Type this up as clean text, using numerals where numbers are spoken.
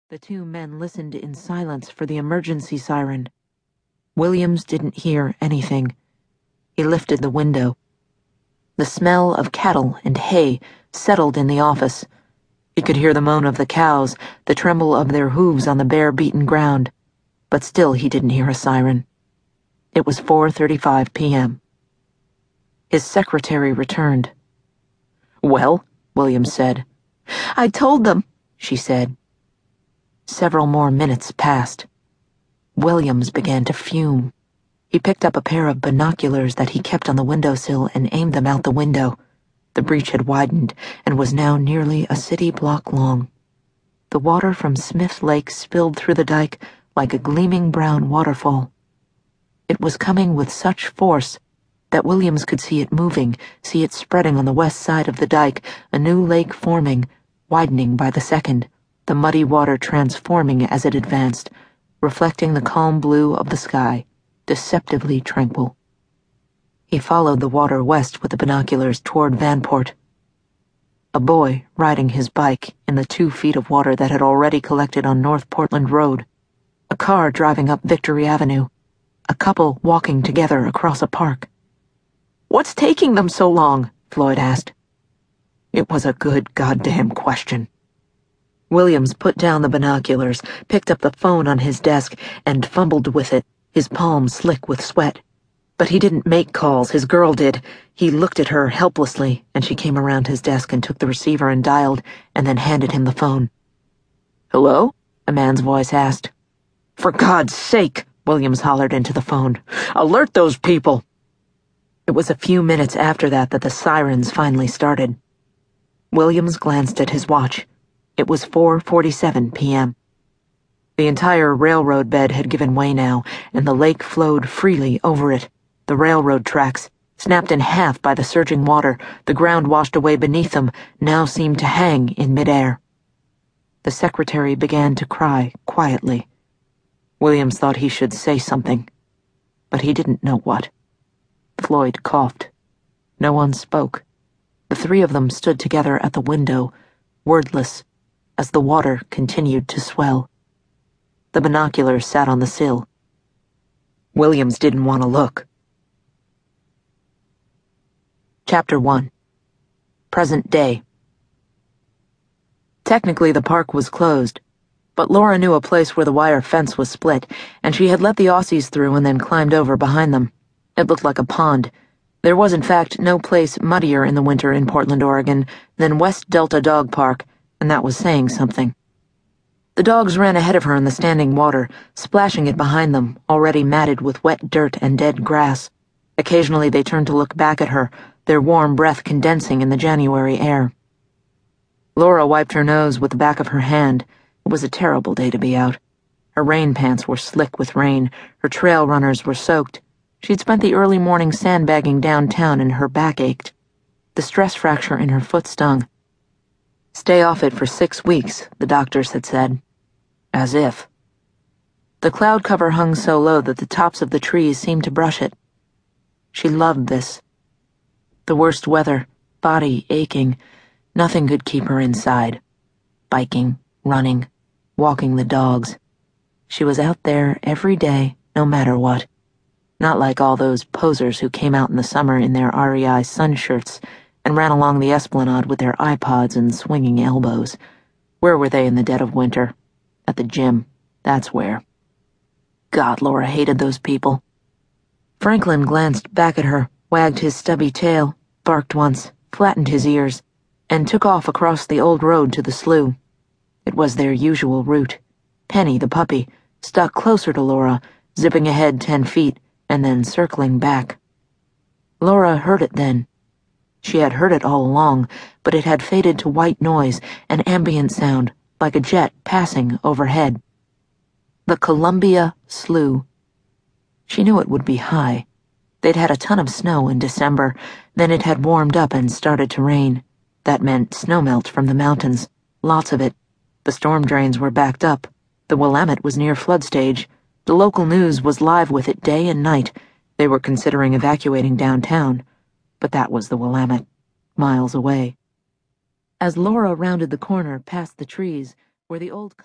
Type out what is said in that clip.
The two men listened in silence for the emergency siren. Williams didn't hear anything. He lifted the window. The smell of cattle and hay settled in the office. He could hear the moan of the cows, the tremble of their hooves on the bare, beaten ground. But still he didn't hear a siren. It was 4:35 p.m. His secretary returned. "Well?" Williams said. "I told them," she said. Several more minutes passed. Williams began to fume. He picked up a pair of binoculars that he kept on the windowsill and aimed them out the window. The breach had widened and was now nearly a city block long. The water from Smith Lake spilled through the dike like a gleaming brown waterfall. It was coming with such force that Williams could see it moving, see it spreading on the west side of the dike, a new lake forming, widening by the second, the muddy water transforming as it advanced, reflecting the calm blue of the sky, deceptively tranquil. He followed the water west with the binoculars toward Vanport. A boy riding his bike in the 2 feet of water that had already collected on North Portland Road. A car driving up Victory Avenue. A couple walking together across a park. "What's taking them so long?" Floyd asked. It was a good goddamn question. Williams put down the binoculars, picked up the phone on his desk, and fumbled with it, his palm slick with sweat. But he didn't make calls, his girl did. He looked at her helplessly, and she came around his desk and took the receiver and dialed, and then handed him the phone. "Hello?" a man's voice asked. "For God's sake!" Williams hollered into the phone. "Alert those people!" It was a few minutes after that the sirens finally started. Williams glanced at his watch. It was 4:47 p.m. The entire railroad bed had given way now, and the lake flowed freely over it. The railroad tracks, snapped in half by the surging water, the ground washed away beneath them, now seemed to hang in midair. The secretary began to cry quietly. Williams thought he should say something, but he didn't know what. Floyd coughed. No one spoke. The three of them stood together at the window, wordless, as the water continued to swell. The binoculars sat on the sill. Williams didn't want to look. Chapter 1. Present Day. Technically, the park was closed, but Laura knew a place where the wire fence was split, and she had let the Aussies through and then climbed over behind them. It looked like a pond. There was, in fact, no place muddier in the winter in Portland, Oregon, than West Delta Dog Park, and that was saying something. The dogs ran ahead of her in the standing water, splashing it behind them, already matted with wet dirt and dead grass. Occasionally they turned to look back at her, their warm breath condensing in the January air. Laura wiped her nose with the back of her hand. It was a terrible day to be out. Her rain pants were slick with rain, her trail runners were soaked. She'd spent the early morning sandbagging downtown and her back ached. The stress fracture in her foot stung. Stay off it for 6 weeks, the doctors had said. As if. The cloud cover hung so low that the tops of the trees seemed to brush it. She loved this. The worst weather, body aching, nothing could keep her inside. Biking, running, walking the dogs. She was out there every day, no matter what. Not like all those posers who came out in the summer in their REI sun shirts and ran along the esplanade with their iPods and swinging elbows. Where were they in the dead of winter? At the gym, that's where. God, Laura hated those people. Franklin glanced back at her, wagged his stubby tail, barked once, flattened his ears, and took off across the old road to the slough. It was their usual route. Penny, the puppy, stuck closer to Laura, zipping ahead 10 feet, and then circling back. Laura heard it then. She had heard it all along, but it had faded to white noise, an ambient sound, like a jet passing overhead. The Columbia Slough. She knew it would be high. They'd had a ton of snow in December, then it had warmed up and started to rain. That meant snowmelt from the mountains, lots of it. The storm drains were backed up. The Willamette was near flood stage. The local news was live with it day and night. They were considering evacuating downtown, but that was the Willamette, miles away. As Laura rounded the corner past the trees, where the old